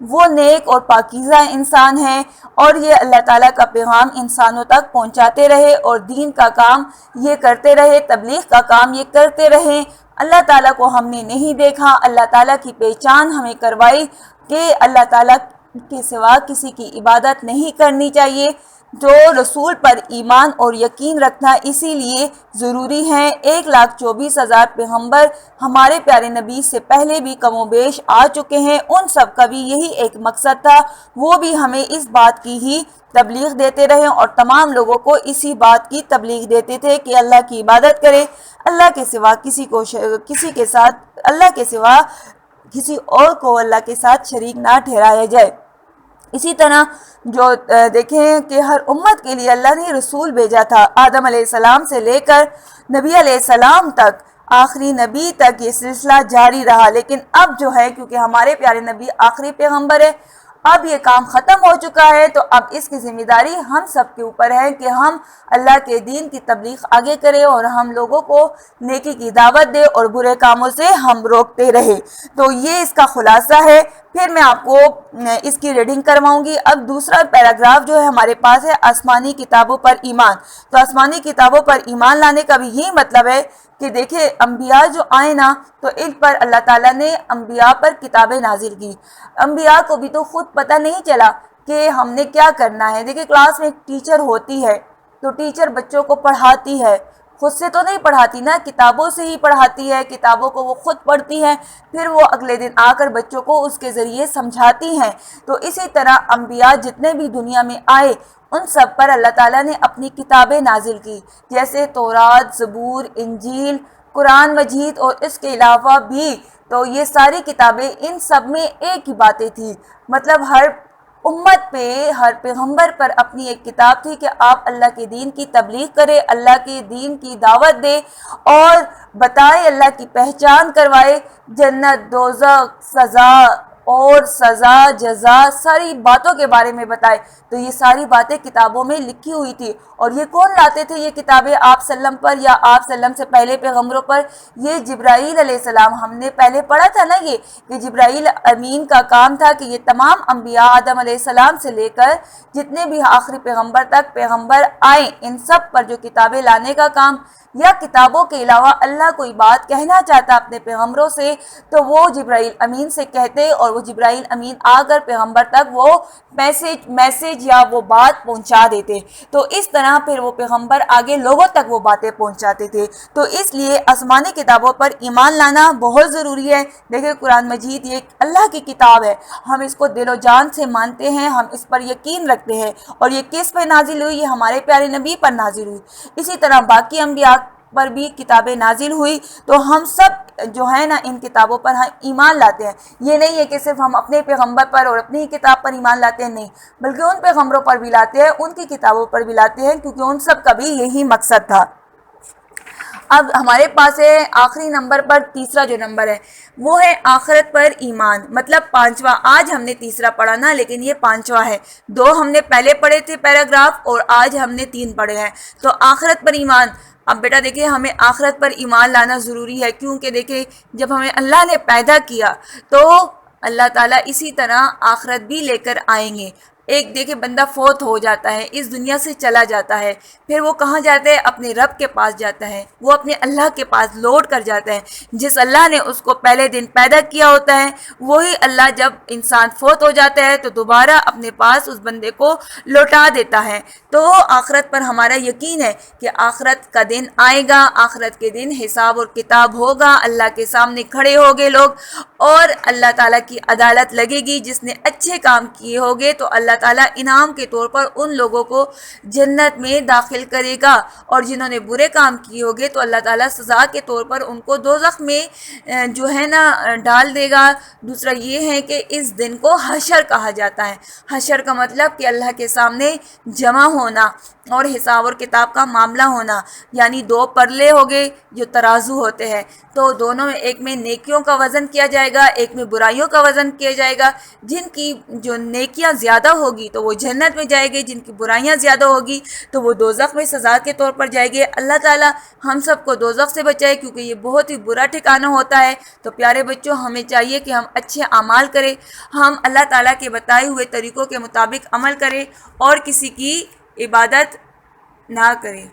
وہ نیک اور پاکیزہ انسان ہیں اور یہ اللہ تعالیٰ کا پیغام انسانوں تک پہنچاتے رہے اور دین کا کام یہ کرتے رہے، تبلیغ کا کام یہ کرتے رہے۔ اللہ تعالیٰ کو ہم نے نہیں دیکھا، اللہ تعالیٰ کی پہچان ہمیں کروائی کہ اللہ تعالیٰ کے سوا کسی کی عبادت نہیں کرنی چاہیے، جو رسول پر ایمان اور یقین رکھنا اسی لیے ضروری ہے۔ 1,24,000 پیغمبر ہمارے پیارے نبی سے پہلے بھی کم و بیش آ چکے ہیں، ان سب کا بھی یہی ایک مقصد تھا، وہ بھی ہمیں اس بات کی ہی تبلیغ دیتے رہے اور تمام لوگوں کو اسی بات کی تبلیغ دیتے تھے کہ اللہ کی عبادت کرے، اللہ کے سوا اللہ کے سوا کسی اور کو اللہ کے ساتھ شریک نہ ٹھہرایا جائے۔ اسی طرح جو دیکھیں کہ ہر امت کے لیے اللہ نے رسول بھیجا تھا، آدم علیہ السلام سے لے کر نبی علیہ السلام تک، آخری نبی تک یہ سلسلہ جاری رہا۔ لیکن اب جو ہے کیونکہ ہمارے پیارے نبی آخری پیغمبر ہے، اب یہ کام ختم ہو چکا ہے، تو اب اس کی ذمہ داری ہم سب کے اوپر ہے کہ ہم اللہ کے دین کی تبلیغ آگے کریں اور ہم لوگوں کو نیکی کی دعوت دے اور برے کاموں سے ہم روکتے رہے۔ تو یہ اس کا خلاصہ ہے۔ پھر میں آپ کو اس کی ریڈنگ کرواؤں گی۔ اب دوسرا پیراگراف جو ہے ہمارے پاس ہے آسمانی کتابوں پر ایمان۔ تو آسمانی کتابوں پر ایمان لانے کا بھی یہی مطلب ہے کہ دیکھیں انبیاء جو آئے نا، تو ان پر اللہ تعالیٰ نے انبیاء پر کتابیں نازل کی۔ انبیاء کو بھی تو خود پتہ نہیں چلا کہ ہم نے کیا کرنا ہے۔ دیکھیں کلاس میں ایک ٹیچر ہوتی ہے تو ٹیچر بچوں کو پڑھاتی ہے، خود سے تو نہیں پڑھاتی نا، کتابوں سے ہی پڑھاتی ہے، کتابوں کو وہ خود پڑھتی ہے، پھر وہ اگلے دن آ کر بچوں کو اس کے ذریعے سمجھاتی ہیں۔ تو اسی طرح انبیاء جتنے بھی دنیا میں آئے ان سب پر اللہ تعالیٰ نے اپنی کتابیں نازل کی، جیسے تورات، زبور، انجیل، قرآن مجید اور اس کے علاوہ بھی۔ تو یہ ساری کتابیں ان سب میں ایک ہی باتیں تھیں، مطلب ہر امت پہ، ہر پیغمبر پر اپنی ایک کتاب تھی کہ آپ اللہ کے دین کی تبلیغ کرے، اللہ کے دین کی دعوت دے اور بتائے، اللہ کی پہچان کروائے، جنت، دوزخ، سزا اور سزا، جزا، ساری باتوں کے بارے میں بتائے۔ تو یہ ساری باتیں کتابوں میں لکھی ہوئی تھی۔ اور یہ کون لاتے تھے یہ کتابیں آپ سلم پر یا آپ سلم سے پہلے پیغمبروں پر؟ یہ جبرائیل علیہ السلام۔ ہم نے پہلے پڑھا تھا نا یہ کہ جبرائیل امین کا کام تھا کہ یہ تمام انبیاء آدم علیہ السلام سے لے کر جتنے بھی آخری پیغمبر تک پیغمبر آئے، ان سب پر جو کتابیں لانے کا کام، یا کتابوں کے علاوہ اللہ کوئی بات کہنا چاہتا اپنے پیغمبروں سے تو وہ جبرائیل امین سے کہتے اور وہ جبرائیل امین آ کر پیغمبر تک وہ میسج یا وہ بات پہنچا دیتے۔ تو اس طرح پھر وہ پیغمبر آگے لوگوں تک وہ باتیں پہنچاتے تھے۔ تو اس لیے آسمانی کتابوں پر ایمان لانا بہت ضروری ہے۔ دیکھیں قرآن مجید یہ اللہ کی کتاب ہے، ہم اس کو دل و جان سے مانتے ہیں، ہم اس پر یقین رکھتے ہیں۔ اور یہ کس پر نازل ہوئی؟ یہ ہمارے پیارے نبی پر نازل ہوئی۔ اسی طرح باقی انبیاء پر بھی کتابیں نازل ہوئی۔ تو ہم سب جو ہے نا ان کتابوں پر ہم ایمان لاتے ہیں۔ یہ نہیں ہے کہ صرف ہم اپنے پیغمبر پر اور اپنی ہی کتاب پر ایمان لاتے ہیں، نہیں، بلکہ ان پیغمبروں پر بھی لاتے ہیں، ان کی کتابوں پر بھی لاتے ہیں، کیونکہ ان سب کا بھی یہی مقصد تھا۔ اب ہمارے پاس ہے آخری نمبر پر تیسرا جو نمبر ہے وہ ہے آخرت پر ایمان، مطلب پانچواں۔ آج ہم نے تیسرا پڑھا نا، لیکن یہ پانچواں ہے۔ دو ہم نے پہلے پڑھے تھے پیراگراف اور آج ہم نے 3 پڑھے ہیں۔ تو آخرت پر ایمان۔ اب بیٹا دیکھیں ہمیں آخرت پر ایمان لانا ضروری ہے، کیونکہ دیکھیں جب ہمیں اللہ نے پیدا کیا تو اللہ تعالیٰ اسی طرح آخرت بھی لے کر آئیں گے۔ ایک دیکھیں بندہ فوت ہو جاتا ہے، اس دنیا سے چلا جاتا ہے، پھر وہ کہاں جاتا ہے؟ اپنے رب کے پاس جاتا ہے، وہ اپنے اللہ کے پاس لوٹ کر جاتا ہے۔ جس اللہ نے اس کو پہلے دن پیدا کیا ہوتا ہے وہی اللہ جب انسان فوت ہو جاتا ہے تو دوبارہ اپنے پاس اس بندے کو لوٹا دیتا ہے۔ تو آخرت پر ہمارا یقین ہے کہ آخرت کا دن آئے گا، آخرت کے دن حساب اور کتاب ہوگا، اللہ کے سامنے کھڑے ہوگے لوگ اور اللہ تعالیٰ کی عدالت لگے گی۔ جس نے اچھے کام کیے ہوگے تو اللہ تعالیٰ انعام کے طور پر ان لوگوں کو جنت میں داخل کرے گا، اور جنہوں نے برے کام کیے ہوگے تو اللہ تعالیٰ سزا کے طور پر ان کو دوزخ میں جو ہے نا ڈال دے گا۔ دوسرا یہ ہے کہ اس دن کو حشر کہا جاتا ہے۔ حشر کا مطلب کہ اللہ کے سامنے جمع ہونا۔ اور حساب اور کتاب کا معاملہ ہونا، یعنی دو پرلے ہو گئے جو ترازو ہوتے ہیں، تو دونوں میں ایک میں نیکیوں کا وزن کیا جائے گا، ایک میں برائیوں کا وزن کیا جائے گا۔ جن کی جو نیکیاں زیادہ ہوگی تو وہ جنت میں جائے گی، جن کی برائیاں زیادہ ہوگی تو وہ دوزخ میں سزا کے طور پر جائے گی۔ اللہ تعالیٰ ہم سب کو دوزخ سے بچائے، کیونکہ یہ بہت ہی برا ٹھکانہ ہوتا ہے۔ تو پیارے بچوں، ہمیں چاہیے کہ ہم اچھے اعمال کریں، ہم اللہ تعالیٰ کے بتائے ہوئے طریقوں کے مطابق عمل کریں اور کسی کی عبادت نہ کریں۔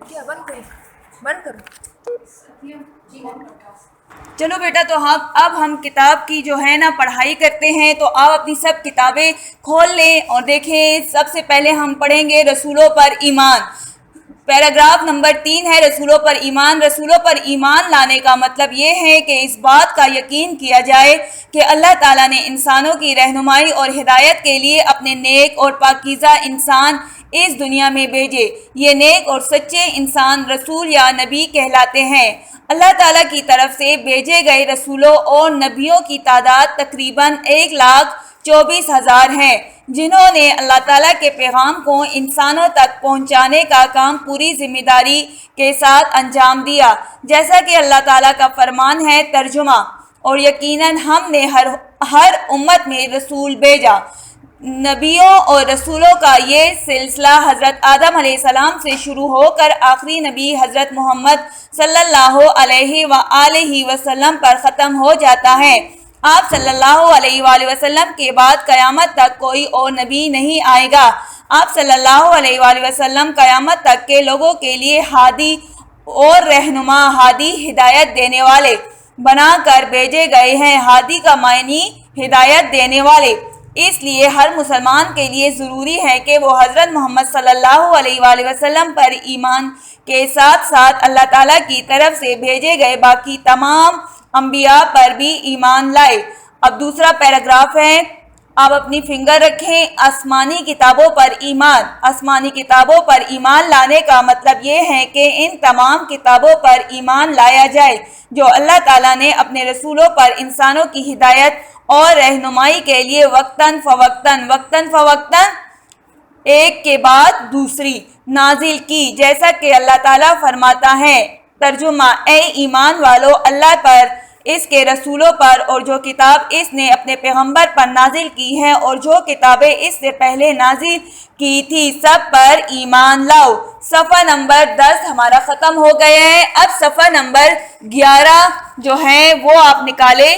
کیا بند کرو چلو بیٹا، تو اب ہم کتاب کی جو ہے نا پڑھائی کرتے ہیں، تو آپ اپنی سب کتابیں کھول لیں اور دیکھیں۔ سب سے پہلے ہم پڑھیں گے رسولوں پر ایمان۔ پیراگراف نمبر 3 ہے رسولوں پر ایمان۔ رسولوں پر ایمان لانے کا مطلب یہ ہے کہ اس بات کا یقین کیا جائے کہ اللہ تعالیٰ نے انسانوں کی رہنمائی اور ہدایت کے لیے اپنے نیک اور پاکیزہ انسان اس دنیا میں بھیجے۔ یہ نیک اور سچے انسان رسول یا نبی کہلاتے ہیں۔ اللہ تعالیٰ کی طرف سے بھیجے گئے رسولوں اور نبیوں کی تعداد تقریباً 1,24,000 ہے، جنہوں نے اللہ تعالیٰ کے پیغام کو انسانوں تک پہنچانے کا کام پوری ذمہ داری کے ساتھ انجام دیا، جیسا کہ اللہ تعالیٰ کا فرمان ہے ترجمہ، اور یقیناً ہم نے ہر امت میں رسول بھیجا۔ نبیوں اور رسولوں کا یہ سلسلہ حضرت آدم علیہ السلام سے شروع ہو کر آخری نبی حضرت محمد صلی اللہ علیہ وآلہ وسلم پر ختم ہو جاتا ہے۔ آپ صلی اللہ علیہ وآلہ وسلم کے بعد قیامت تک کوئی اور نبی نہیں آئے گا۔ آپ صلی اللہ علیہ وآلہ وسلم قیامت تک کے لوگوں کے لیے ہادی اور رہنما، ہادی ہدایت دینے والے بنا کر بھیجے گئے ہیں۔ ہادی کا معنی ہدایت دینے والے۔ اس لیے ہر مسلمان کے لیے ضروری ہے کہ وہ حضرت محمد صلی اللہ علیہ وآلہ وسلم پر ایمان کے ساتھ ساتھ اللہ تعالیٰ کی طرف سے بھیجے گئے باقی تمام انبیاء پر بھی ایمان لائے۔ اب دوسرا پیراگراف ہے، آپ اپنی فنگر رکھیں۔ آسمانی کتابوں پر ایمان۔ آسمانی کتابوں پر ایمان لانے کا مطلب یہ ہے کہ ان تمام کتابوں پر ایمان لایا جائے جو اللہ تعالیٰ نے اپنے رسولوں پر انسانوں کی ہدایت اور رہنمائی کے لیے وقتاً فوقتاً ایک کے بعد دوسری نازل کی، جیسا کہ اللہ تعالیٰ فرماتا ہے ترجمہ: اے ایمان والو، اللہ پر، اس کے رسولوں پر اور جو کتاب اس نے اپنے پیغمبر پر نازل کی ہے اور جو کتابیں اس سے پہلے نازل کی تھی، سب پر ایمان لاؤ۔ صفحہ نمبر 10 ہمارا ختم ہو گیا ہے۔ اب صفحہ نمبر 11 جو ہے وہ آپ نکالے۔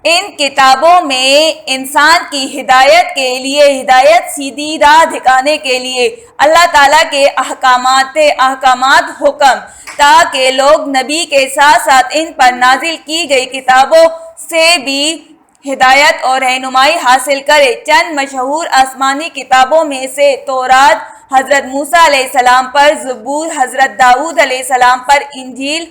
ان کتابوں میں انسان کی ہدایت کے لیے، ہدایت سیدھی راہ دکھانے کے لیے اللہ تعالیٰ کے احکامات حکم، تاکہ لوگ نبی کے ساتھ ساتھ ان پر نازل کی گئی کتابوں سے بھی ہدایت اور رہنمائی حاصل کرے۔ چند مشہور آسمانی کتابوں میں سے تورات حضرت موسیٰ علیہ السلام پر، زبور حضرت داؤد علیہ السلام پر، انجیل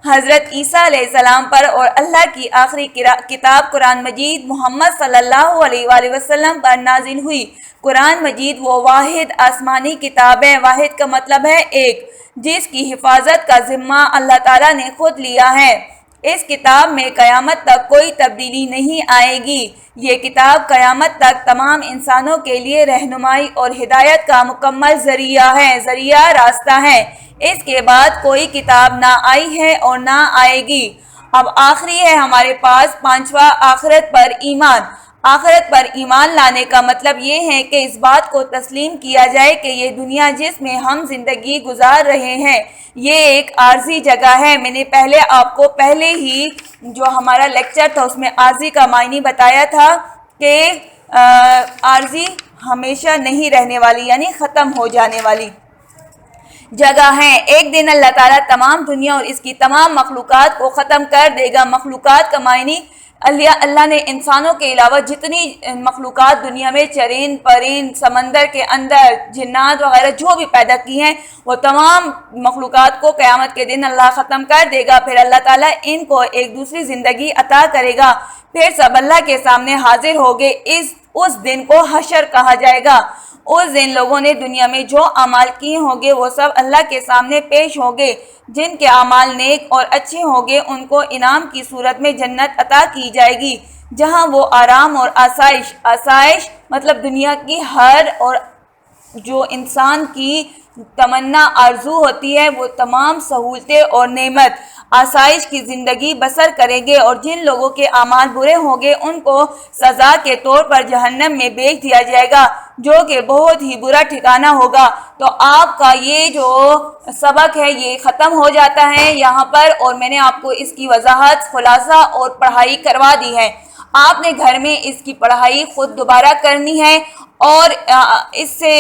حضرت عیسیٰ علیہ السلام پر، اور اللہ کی آخری کتاب قرآن مجید محمد صلی اللہ علیہ وآلہ وسلم پر نازل ہوئی۔ قرآن مجید وہ واحد آسمانی کتاب ہے، واحد کا مطلب ہے ایک، جس کی حفاظت کا ذمہ اللہ تعالیٰ نے خود لیا ہے۔ اس کتاب میں قیامت تک کوئی تبدیلی نہیں آئے گی۔ یہ کتاب قیامت تک تمام انسانوں کے لیے رہنمائی اور ہدایت کا مکمل ذریعہ راستہ ہے۔ اس کے بعد کوئی کتاب نہ آئی ہے اور نہ آئے گی۔ اب آخری ہے ہمارے پاس 5واں، آخرت پر ایمان۔ آخرت پر ایمان لانے کا مطلب یہ ہے کہ اس بات کو تسلیم کیا جائے کہ یہ دنیا جس میں ہم زندگی گزار رہے ہیں یہ ایک عارضی جگہ ہے۔ میں نے آپ کو پہلے ہی جو ہمارا لیکچر تھا اس میں عارضی کا معنی بتایا تھا کہ عارضی ہمیشہ نہیں رہنے والی، یعنی ختم ہو جانے والی جگہ ہے۔ ایک دن اللہ تعالیٰ تمام دنیا اور اس کی تمام مخلوقات کو ختم کر دے گا۔ مخلوقات کا معنی اللہ نے انسانوں کے علاوہ جتنی مخلوقات دنیا میں چرند پرند سمندر کے اندر جنات وغیرہ جو بھی پیدا کی ہیں وہ تمام مخلوقات کو قیامت کے دن اللہ ختم کر دے گا. پھر اللہ تعالیٰ ان کو ایک دوسری زندگی عطا کرے گا. پھر سب اللہ کے سامنے حاضر ہوگے. اس دن کو حشر کہا جائے گا. اس دن لوگوں نے دنیا میں جو اعمال کیے ہوں گے وہ سب اللہ کے سامنے پیش ہوں گے. جن کے اعمال نیک اور اچھے ہوں گے ان کو انعام کی صورت میں جنت عطا کی جائے گی جہاں وہ آرام اور آسائش مطلب دنیا کی ہر اور جو انسان کی تمنا آرزو ہوتی ہے وہ تمام سہولتیں اور نعمت آسائش کی زندگی بسر کریں گے. اور جن لوگوں کے اعمال برے ہوں گے ان کو سزا کے طور پر جہنم میں بھیج دیا جائے گا جو کہ بہت ہی برا ٹھکانہ ہوگا. تو آپ کا یہ جو سبق ہے یہ ختم ہو جاتا ہے یہاں پر، اور میں نے آپ کو اس کی وضاحت خلاصہ اور پڑھائی کروا دی ہے. آپ نے گھر میں اس کی پڑھائی خود دوبارہ کرنی ہے. اور اس سے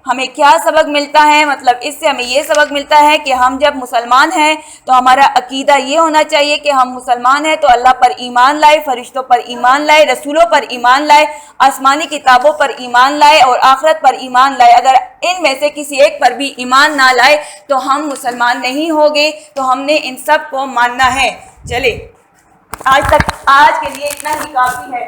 ہمیں کیا سبق ملتا ہے؟ مطلب اس سے ہمیں یہ سبق ملتا ہے کہ ہم جب مسلمان ہیں تو ہمارا عقیدہ یہ ہونا چاہیے کہ ہم مسلمان ہیں تو اللہ پر ایمان لائے، فرشتوں پر ایمان لائے، رسولوں پر ایمان لائے، آسمانی کتابوں پر ایمان لائے اور آخرت پر ایمان لائے. اگر ان میں سے کسی ایک پر بھی ایمان نہ لائے تو ہم مسلمان نہیں ہوگے. تو ہم نے ان سب کو ماننا ہے. چلے آج کے لیے اتنا ہی کافی ہے.